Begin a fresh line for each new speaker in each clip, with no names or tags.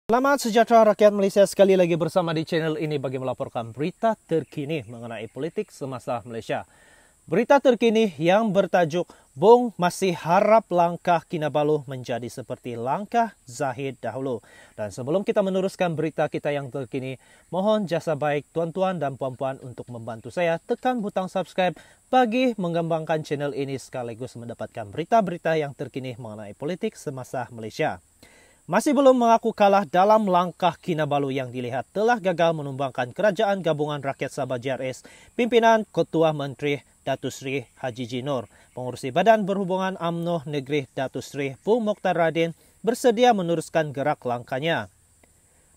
Selamat sejahtera rakyat Malaysia, sekali lagi bersama di channel ini bagi melaporkan berita terkini mengenai politik semasa Malaysia. Berita terkini yang bertajuk Bong masih harap langkah Kinabalu menjadi seperti langkah Zahid dahulu. Dan sebelum kita meneruskan berita kita yang terkini, mohon jasa baik tuan-tuan dan puan-puan untuk membantu saya tekan butang subscribe bagi mengembangkan channel ini sekaligus mendapatkan berita-berita yang terkini mengenai politik semasa Malaysia. Masih belum mengaku kalah dalam langkah Kinabalu yang dilihat telah gagal menumbangkan Kerajaan Gabungan Rakyat Sabah JRS, pimpinan Ketua Menteri Datuk Seri Haji G. Nur, Pengurusi Badan Berhubungan UMNO Negeri Datuk Seri Bung Mokhtar Radin bersedia meneruskan gerak langkahnya.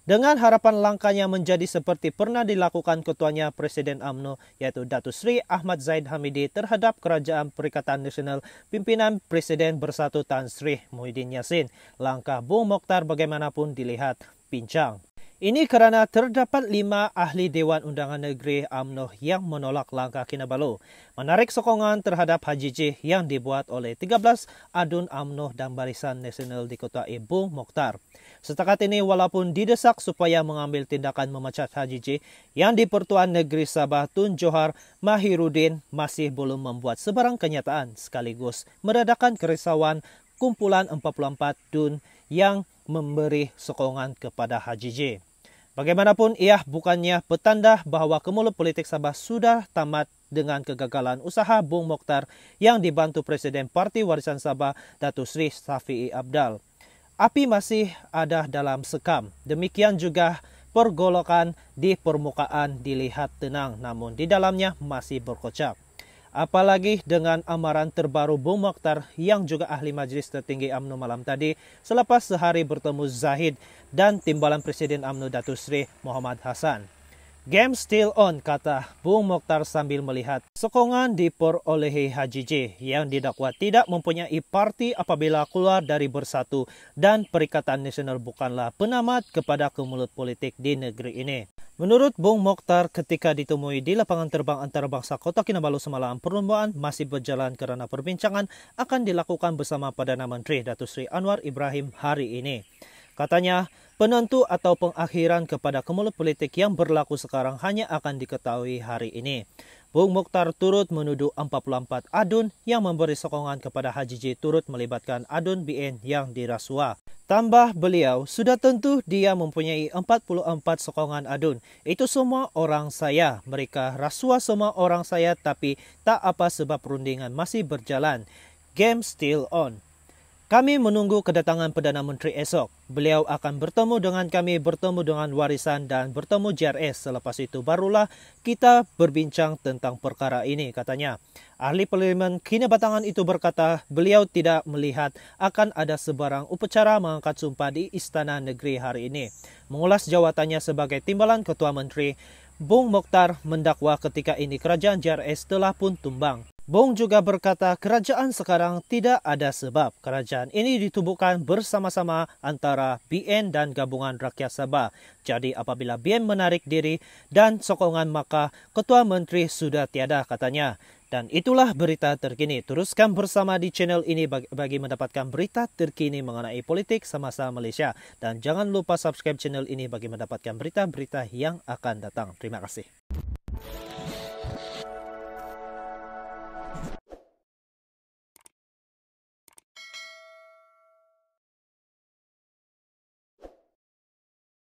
Dengan harapan langkahnya menjadi seperti pernah dilakukan ketuanya Presiden UMNO iaitu Datuk Seri Ahmad Zahid Hamidi terhadap Kerajaan Perikatan Nasional pimpinan Presiden Bersatu Tan Sri Muhyiddin Yassin, langkah Bung Mokhtar bagaimanapun dilihat pincang. Ini kerana terdapat 5 ahli Dewan Undangan Negeri UMNO yang menolak langkah Kinabalu, menarik sokongan terhadap Haji J yang dibuat oleh 13 adun UMNO dan Barisan Nasional diketuai Bung Mokhtar. Setakat ini walaupun didesak supaya mengambil tindakan memecat Haji J, yang di Pertuan Negeri Sabah Tun Johar Mahiruddin masih belum membuat sebarang kenyataan sekaligus meredakan kerisauan kumpulan 44 dun yang memberi sokongan kepada Haji J. Bagaimanapun, ia bukannya petanda bahawa kemulut politik Sabah sudah tamat dengan kegagalan usaha Bung Mokhtar yang dibantu Presiden Parti Warisan Sabah Datuk Seri Safi'i Abdal. Api masih ada dalam sekam. Demikian juga pergolakan di permukaan dilihat tenang namun di dalamnya masih berkocak. Apalagi dengan amaran terbaru Bung Mokhtar yang juga ahli Majlis Tertinggi UMNO malam tadi selepas sehari bertemu Zahid dan Timbalan Presiden UMNO Datuk Seri Muhammad Hassan. Game still on, kata Bung Mokhtar sambil melihat sokongan diperolehi Haji J yang didakwa tidak mempunyai parti apabila keluar dari Bersatu dan Perikatan Nasional bukanlah penamat kepada kemulut politik di negeri ini. Menurut Bung Mokhtar, ketika ditemui di lapangan terbang antarabangsa Kota Kinabalu semalam, perlombaan masih berjalan kerana perbincangan akan dilakukan bersama Perdana Menteri Datuk Seri Anwar Ibrahim hari ini. Katanya, penentu atau pengakhiran kepada kemulut politik yang berlaku sekarang hanya akan diketahui hari ini. Bung Mokhtar turut menuduh 44 adun yang memberi sokongan kepada Haji J turut melibatkan adun BN yang dirasuah. Tambah beliau, sudah tentu dia mempunyai 44 sokongan adun. Itu semua orang saya. Mereka rasuah semua orang saya tapi tak apa sebab perundingan masih berjalan. Game still on. Kami menunggu kedatangan Perdana Menteri esok. Beliau akan bertemu dengan kami, bertemu dengan Warisan dan bertemu JRS. Selepas itu barulah kita berbincang tentang perkara ini, katanya. Ahli Parlimen Kinabatangan itu berkata beliau tidak melihat akan ada sebarang upacara mengangkat sumpah di Istana Negeri hari ini. Mengulas jawatannya sebagai Timbalan Ketua Menteri, Bung Mokhtar mendakwa ketika ini kerajaan JRS telah pun tumbang. Bung juga berkata kerajaan sekarang tidak ada sebab. Kerajaan ini ditubuhkan bersama-sama antara BN dan Gabungan Rakyat Sabah. Jadi apabila BN menarik diri dan sokongan maka Ketua Menteri sudah tiada, katanya. Dan itulah berita terkini. Teruskan bersama di channel ini bagi mendapatkan berita terkini mengenai politik semasa Malaysia. Dan jangan lupa subscribe channel ini bagi mendapatkan berita-berita yang akan datang. Terima kasih.